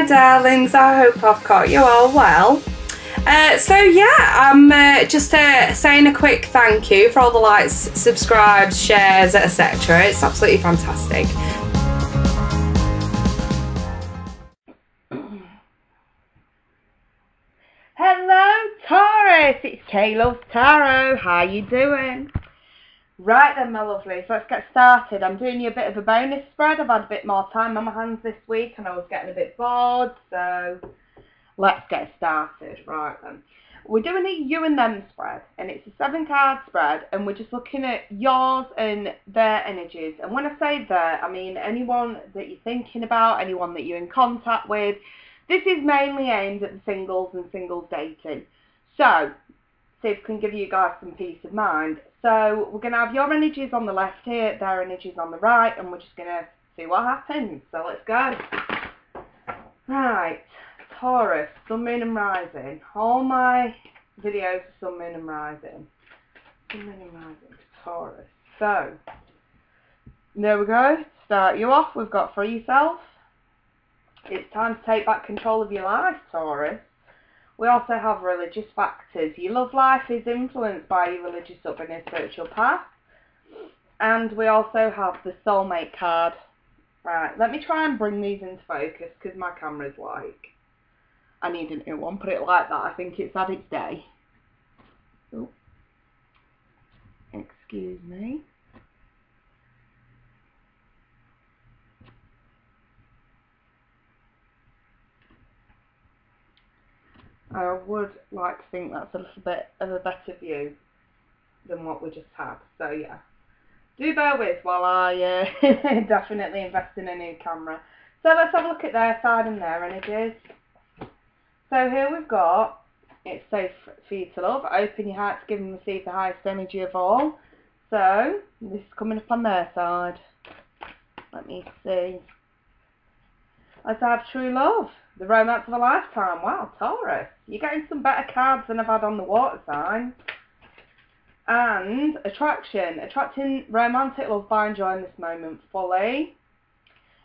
my darlings, I hope I've caught you all well. So yeah, I'm just saying a quick thank you for all the likes, subscribes, shares, etc. It's absolutely fantastic. Hello Taurus, it's Taylor's Tarot. How you doing? Right then, my lovelies, let's get started. I'm doing you a bit of a bonus spread. I've had a bit more time on my hands this week and I was getting a bit bored, so let's get started. Right then, we're doing a you and them spread, and it's a 7-card spread, and we're just looking at yours and their energies. And when I say their, I mean anyone that you're thinking about, anyone that you're in contact with. This is mainly aimed at the singles and singles dating. So, see if I can give you guys some peace of mind. So, we're going to have your energies on the left here, their energies on the right, and we're just going to see what happens. So, let's go. Right, Taurus, Sun, Moon and Rising. All my videos are Sun, Moon and Rising. Sun, Moon and Rising, Taurus. So, there we go. To start you off, we've got Free Yourself. It's time to take back control of your life, Taurus. We also have religious factors. Your love life is influenced by your religious upbringing and spiritual path. And we also have the soulmate card. Right, let me try and bring these into focus because my camera's like, I need a new one, put it like that. I think it's had its day. Oh, excuse me. I would like to think that's a little bit of a better view than what we just had. So yeah, do bear with while I definitely invest in a new camera. So let's have a look at their side and their energies. So here we've got, it's safe for you to love, open your heart to give and receive the highest energy of all. So this is coming up on their side. Let me see. Let's have true love. The romance of a lifetime. Wow, Taurus. You're getting some better cards than I've had on the water sign. And attraction. Attracting romantic love by enjoying this moment fully.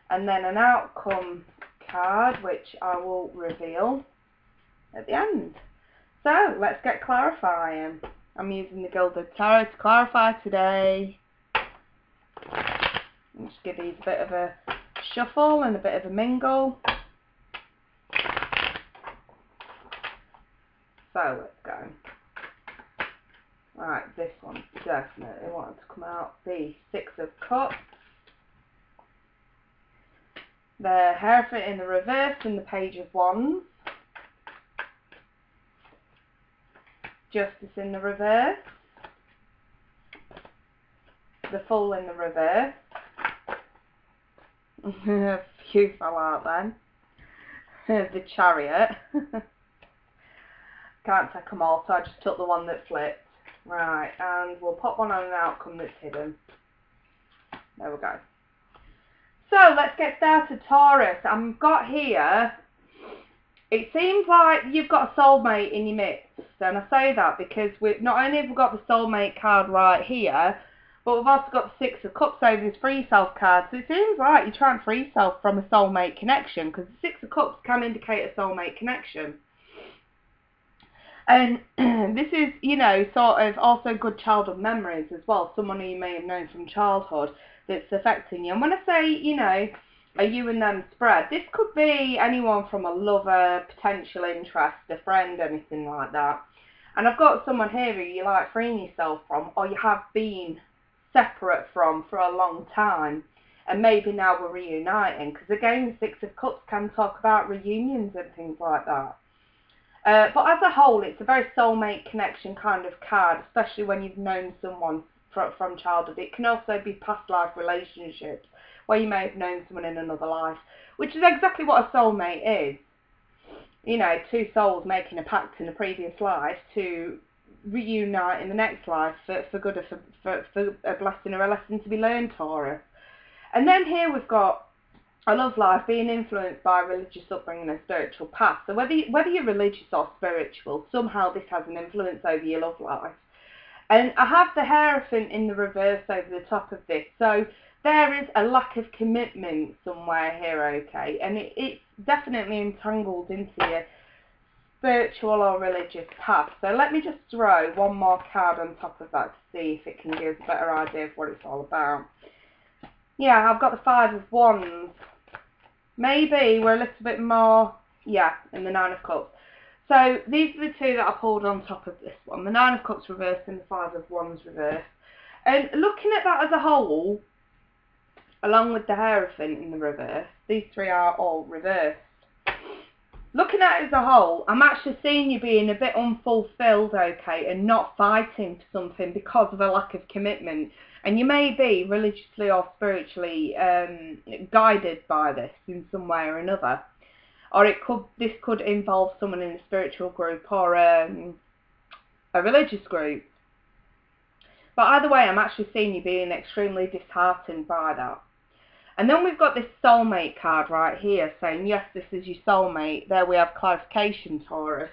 And then an outcome card, which I will reveal at the end. So, let's get clarifying. I'm using the Gilded Tarot to clarify today. Let's give these a bit of a shuffle and a bit of a mingle. So let's go. Right, this one definitely wanted to come out. The 6 of Cups. The Hierophant in the reverse and the Page of Wands. Justice in the reverse. The Fool in the reverse. A few fell out then. The Chariot. Can't take them all, so I just took the one that flipped. Right, and we'll pop one on an outcome that's hidden. There we go. So, let's get started, Taurus. I've got here, it seems like you've got a soulmate in your midst. And I say that because not only have we got the soulmate card right here, but we've also got the 6 of Cups over this Free Yourself card. So it seems like you're trying to free yourself from a soulmate connection, because the 6 of Cups can indicate a soulmate connection. And this is, you know, sort of also good childhood memories as well. Someone who you may have known from childhood that's affecting you. And when I say, you know, a you and them spread, this could be anyone from a lover, potential interest, a friend, anything like that. And I've got someone here who you like freeing yourself from, or you have been separate from for a long time. And maybe now we're reuniting. Because again, the 6 of Cups can talk about reunions and things like that. But as a whole, it's a very soulmate connection kind of card, especially when you've known someone from childhood. It can also be past life relationships, where you may have known someone in another life, which is exactly what a soulmate is. You know, 2 souls making a pact in a previous life to reunite in the next life for good or for a blessing or a lesson to be learned, Taurus. And then here we've got a love life being influenced by religious upbringing and spiritual path. So whether you're religious or spiritual, somehow this has an influence over your love life. And I have the Hierophant in the reverse over the top of this. So there is a lack of commitment somewhere here, okay? And it's definitely entangled into your spiritual or religious path. So let me just throw one more card on top of that to see if it can give a better idea of what it's all about. Yeah, I've got the Five of Wands. Maybe we're a little bit more, yeah, in the Nine of Cups. So these are the two that I pulled on top of this one. The Nine of Cups reversed and the Five of Wands reversed. And looking at that as a whole, along with the Hierophant in the reverse, these three are all reversed. Looking at it as a whole, I'm actually seeing you being a bit unfulfilled, okay, and not fighting for something because of a lack of commitment. And you may be religiously or spiritually guided by this in some way or another. Or this could involve someone in a spiritual group or a religious group. But either way, I'm actually seeing you being extremely disheartened by that. And then we've got this soulmate card right here saying, yes, this is your soulmate. There we have clarification, Taurus.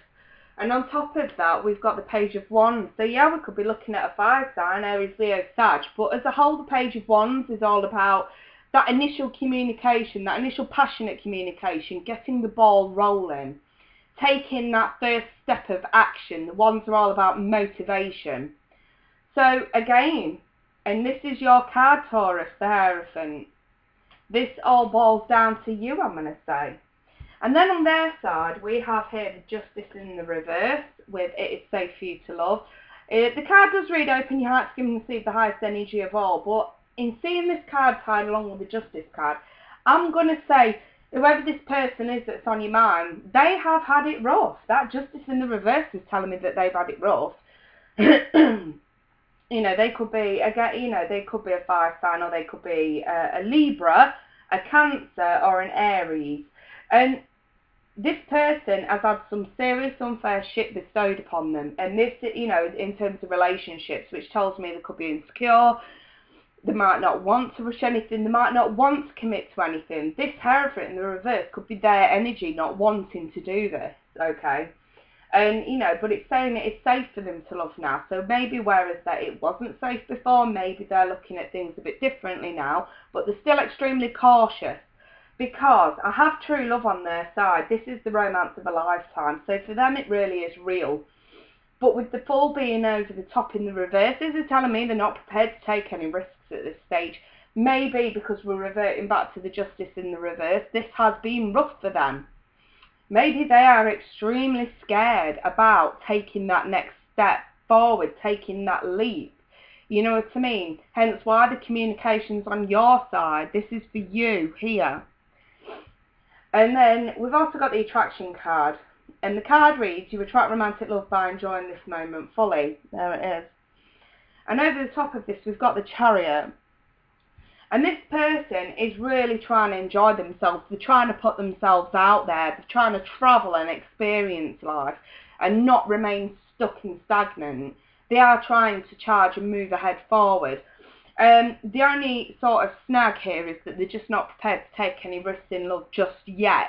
And on top of that, we've got the Page of Wands. So yeah, we could be looking at a fire sign, Aries, Leo, Sag. But as a whole, the Page of Wands is all about that initial communication, that initial passionate communication, getting the ball rolling, taking that first step of action. The Wands are all about motivation. So again, and this is your card, Taurus, the Hierophant. This all boils down to you, I'm going to say. And then on their side, we have here the Justice in the reverse with It Is Safe For You To Love. The card does read Open Your Heart to Give and Receive the Highest Energy of All, but in seeing this card tied along with the Justice card, I'm going to say, whoever this person is that's on your mind, they have had it rough. That Justice in the reverse is telling me that they've had it rough. You know, they could be, again, you know, they could be a fire sign, or they could be a Libra, a Cancer, or an Aries. And this person has had some serious unfair shit bestowed upon them. And this, you know, in terms of relationships, which tells me they could be insecure, they might not want to rush anything, they might not want to commit to anything. This Hierophant in the reverse could be their energy not wanting to do this, okay? And, you know, but it's saying that it's safe for them to love now. So maybe whereas that it wasn't safe before, maybe they're looking at things a bit differently now, but they're still extremely cautious. Because I have true love on their side. This is the romance of a lifetime. So for them it really is real. But with the Fool being over the top in the reverse, this is telling me they're not prepared to take any risks at this stage. Maybe because we're reverting back to the Justice in the reverse, this has been rough for them. Maybe they are extremely scared about taking that next step forward, taking that leap. You know what I mean? Hence why the communication's on your side. This is for you here. And then we've also got the Attraction card. And the card reads, you attract romantic love by enjoying this moment fully. There it is. And over the top of this, we've got the Chariot. And this person is really trying to enjoy themselves. They're trying to put themselves out there. They're trying to travel and experience life and not remain stuck and stagnant. They are trying to charge and move ahead forward. The only sort of snag here is that they're just not prepared to take any risks in love just yet.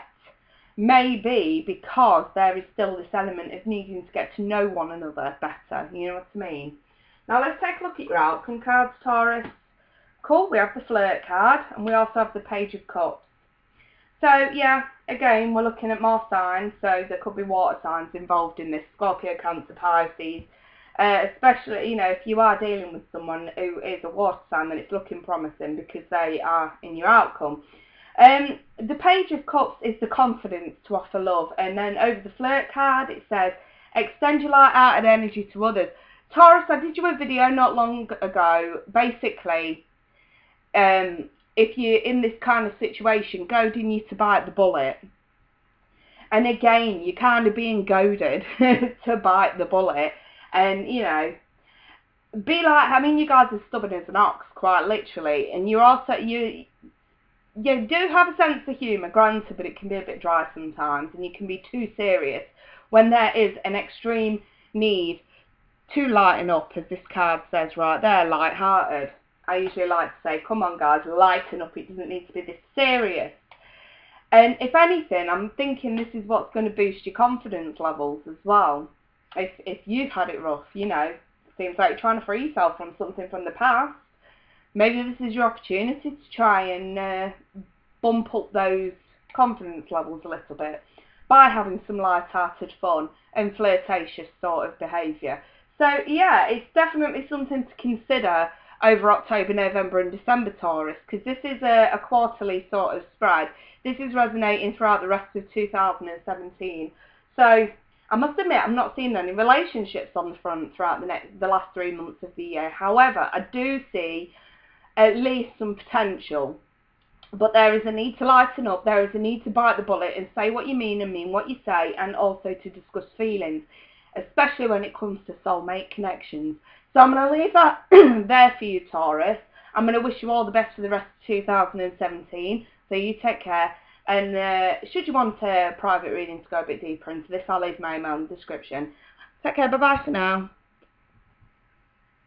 Maybe because there is still this element of needing to get to know one another better. You know what I mean? Now let's take a look at your outcome cards, Taurus. Cool, we have the Flirt card and we also have the Page of Cups. So yeah, again, we're looking at more signs, so there could be water signs involved in this. Scorpio, Cancer, Pisces. Especially, you know, if you are dealing with someone who is a water sign, then it's looking promising because they are in your outcome. The Page of Cups is the confidence to offer love. And then over the Flirt card, it says, extend your light-hearted energy to others. Taurus, I did you a video not long ago, basically, if you're in this kind of situation, goading you to bite the bullet. And again, you're kind of being goaded to bite the bullet. And, you know, be like, I mean, you guys are stubborn as an ox, quite literally. And you're also, you do have a sense of humour, granted, but it can be a bit dry sometimes. And you can be too serious when there is an extreme need to lighten up, as this card says right there, light-hearted. I usually like to say, come on guys, lighten up, it doesn't need to be this serious. And if anything, I'm thinking this is what's going to boost your confidence levels as well. If you've had it rough, you know, seems like you're trying to free yourself from something from the past. Maybe this is your opportunity to try and bump up those confidence levels a little bit by having some light-hearted fun and flirtatious sort of behaviour. So yeah, it's definitely something to consider over October, November and December, Taurus, because this is a quarterly sort of spread. This is resonating throughout the rest of 2017. So I must admit, I'm not seeing any relationships on the front throughout the last 3 months of the year. However, I do see at least some potential. But there is a need to lighten up, there is a need to bite the bullet and say what you mean and mean what you say, and also to discuss feelings, especially when it comes to soulmate connections. So I'm going to leave that there for you, Taurus. I'm going to wish you all the best for the rest of 2017. So you take care. And should you want a private reading to go a bit deeper into this, I'll leave my email in the description. Take care, bye-bye for now.